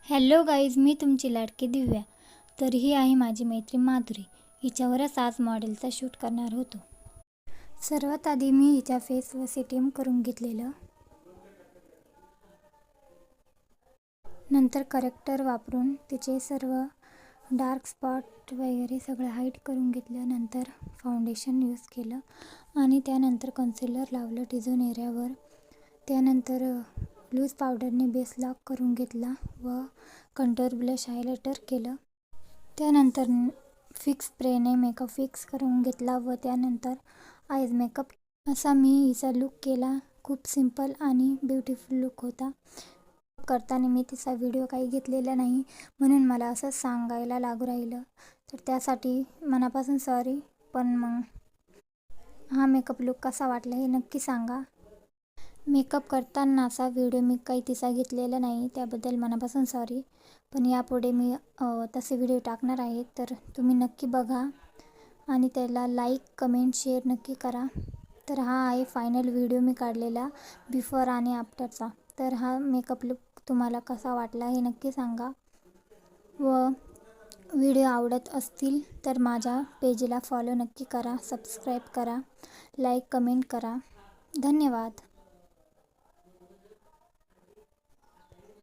Hello guys, मी तुमची लाडकी दिव्या. तर ही आहे माझी मैत्रीण माधुरी. हिच्यावरच आज मॉडेलचा शूट करणार होतो. सर्वात आधी मी हिच्या फेसवर CTM करून घेतलेलं. नंतर करेक्टर वापरून तिचे सर्व डार्क स्पॉट वगैरे सगळं हाईड करून घेतलं. नंतर फाउंडेशन यूज केलं आणि त्यानंतर कन्सिलर लावलं टिझोन एरियावर. त्यानंतर लूज पावडरने बेस लॉक करून घेतला व कंटूर ब्लश हायलायटर केलं. त्यानंतर फिक्स स्प्रेने मेकअप फिक्स करून घेतला व त्यानंतर आईज मेकअप. असा मी हिचा लुक केला. खूप सिंपल आणि ब्युटिफुल लुक होता. करताना मी तिचा व्हिडिओ काही घेतलेला नाही, म्हणून मला असं सांगायला लागू राहिलं, तर त्यासाठी मनापासून सॉरी. पण मग हा मेकअप लुक कसा वाटला हे नक्की सांगा. मेकअप करतानाचा व्हिडिओ मी काही तिचा घेतलेला नाही, त्याबद्दल मनापासून सॉरी. पण यापुढे मी तसे व्हिडिओ टाकणार आहे, तर तुम्ही नक्की बघा आणि त्याला लाईक कमेंट शेअर नक्की करा. तर हा आहे फायनल व्हिडिओ मी काढलेला बिफोर आणि आफ्टरचा. तर हा मेकअप लुक तुम्हाला कसा वाटला हे नक्की सांगा व व्हिडिओ आवडत असतील तर माझ्या पेजला फॉलो नक्की करा, सबस्क्राईब करा, लाईक कमेंट करा. धन्यवाद.